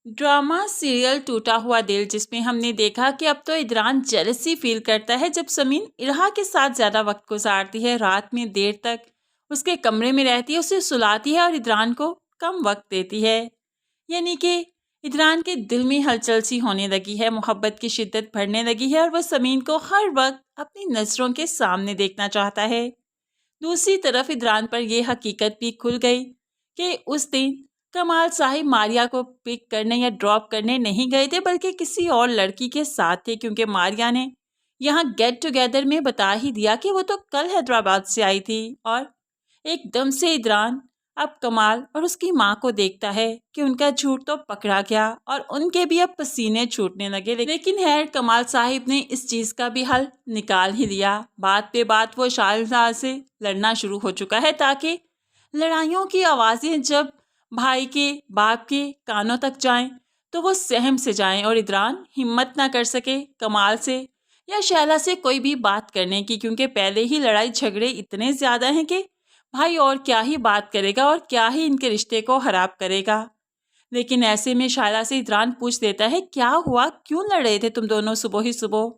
Drama serial टूटा हुआ दिल, जिसमें हमने देखा कि अब तो इदरान जेलसी फील करता है जब समीन इरहा के साथ ज़्यादा वक्त गुजारती है, रात में देर तक उसके कमरे में रहती है, उसे सुलाती है और इदरान को कम वक्त देती है। यानी कि इदरान के दिल में हलचल सी होने लगी है, मोहब्बत की शिद्दत बढ़ने लगी है और वह समीन को हर वक्त अपनी नज़रों के सामने देखना चाहता है। दूसरी तरफ इदरान पर यह हकीकत भी खुल गई कि उस दिन कमाल साहिब मारिया को पिक करने या ड्रॉप करने नहीं गए थे, बल्कि किसी और लड़की के साथ थे, क्योंकि मारिया ने यहाँ गेट टुगेदर में बता ही दिया कि वो तो कल हैदराबाद से आई थी। और एकदम से इदरान अब कमाल और उसकी माँ को देखता है कि उनका झूठ तो पकड़ा गया और उनके भी अब पसीने छूटने लगे। लेकिन खैर कमाल साहिब ने इस चीज़ का भी हल निकाल ही लिया। बात पे बात वो शाहजहां से लड़ना शुरू हो चुका है, ताकि लड़ाइयों की आवाज़ें जब भाई के बाप के कानों तक जाएं तो वो सहम से जाएं और इदरान हिम्मत ना कर सके कमाल से या शैला से कोई भी बात करने की, क्योंकि पहले ही लड़ाई झगड़े इतने ज़्यादा हैं कि भाई और क्या ही बात करेगा और क्या ही इनके रिश्ते को खराब करेगा। लेकिन ऐसे में शायला से इदरान पूछ देता है, क्या हुआ, क्यों लड़ रहे थे तुम दोनों सुबह ही सुबह?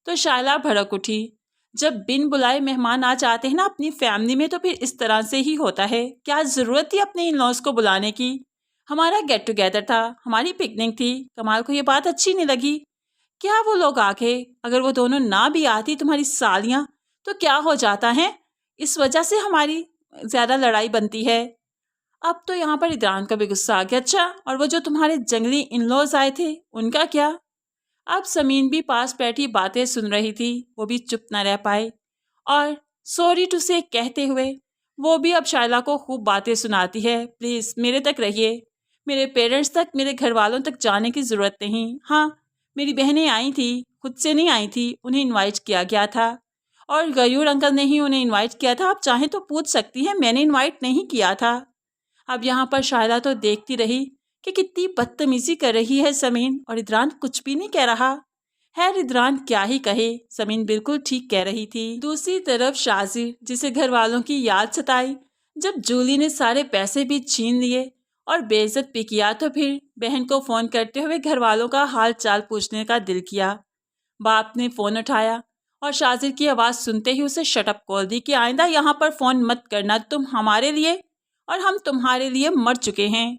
तो शायला भड़क उठी, जब बिन बुलाए मेहमान आ जाते हैं ना अपनी फैमिली में, तो फिर इस तरह से ही होता है। क्या ज़रूरत थी अपने इन लॉज को बुलाने की? हमारा गेट टुगेदर था, हमारी पिकनिक थी। कमाल को ये बात अच्छी नहीं लगी। क्या वो लोग आके अगर वो दोनों ना भी आती तुम्हारी सालियाँ, तो क्या हो जाता है? इस वजह से हमारी ज़्यादा लड़ाई बनती है। अब तो यहाँ पर इदरान का भी गुस्सा आ गया। अच्छा, और वो जो तुम्हारे जंगली इन लॉज आए थे उनका क्या? अब समीन भी पास बैठी बातें सुन रही थी, वो भी चुप न रह पाई और सॉरी टू से कहते हुए वो भी अब शायला को खूब बातें सुनाती है। प्लीज़ मेरे तक रहिए, मेरे पेरेंट्स तक, मेरे घर वालों तक जाने की ज़रूरत नहीं। हाँ, मेरी बहनें आई थी, खुद से नहीं आई थी, उन्हें इनवाइट किया गया था और गयूर अंकल ने ही उन्हें इनवाइट किया था। आप चाहें तो पूछ सकती हैं, मैंने इनवाइट नहीं किया था। अब यहाँ पर शायला तो देखती रही कि कितनी बदतमीजी कर रही है समीन, और इदरान कुछ भी नहीं कह रहा। खैर इदरान क्या ही कहे, समीन बिल्कुल ठीक कह रही थी। दूसरी तरफ शाजिर, जिसे घर वालों की याद सताई जब जूली ने सारे पैसे भी छीन लिए और बेइज्जत भी किया, तो फिर बहन को फ़ोन करते हुए घर वालों का हाल चाल पूछने का दिल किया। बाप ने फ़ोन उठाया और शाजिर की आवाज़ सुनते ही उसे शटअप कॉल दी कि आइंदा यहाँ पर फ़ोन मत करना, तुम हमारे लिए और हम तुम्हारे लिए मर चुके हैं।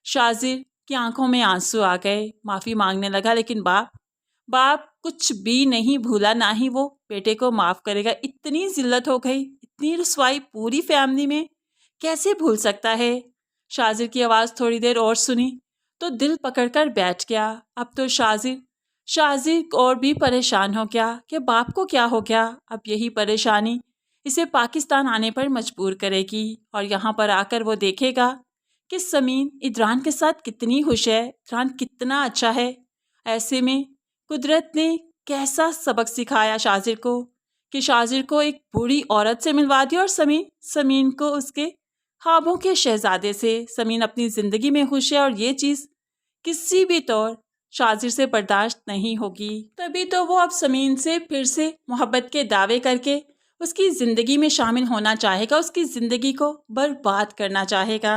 शाजिर की आंखों में आंसू आ गए, माफ़ी मांगने लगा, लेकिन बाप कुछ भी नहीं भूला, ना ही वो बेटे को माफ़ करेगा। इतनी जिल्लत हो गई, इतनी रुसवाई पूरी फैमिली में, कैसे भूल सकता है? शाजिर की आवाज़ थोड़ी देर और सुनी तो दिल पकड़कर बैठ गया। अब तो शाजिर और भी परेशान हो गया कि बाप को क्या हो गया। अब यही परेशानी इसे पाकिस्तान आने पर मजबूर करेगी और यहाँ पर आकर वो देखेगा कि समीन इदरान के साथ कितनी खुश है, इदरान कितना अच्छा है। ऐसे में कुदरत ने कैसा सबक सिखाया शाजिर को कि शाजिर को एक बूढ़ी औरत से मिलवा दिया और समीन को उसके ख्वाबों के शहजादे से। समीन अपनी ज़िंदगी में खुश है और ये चीज़ किसी भी तौर शाजिर से बर्दाश्त नहीं होगी। तभी तो वो अब समीन से फिर से मोहब्बत के दावे करके उसकी ज़िंदगी में शामिल होना चाहेगा, उसकी ज़िंदगी को बर्बाद करना चाहेगा।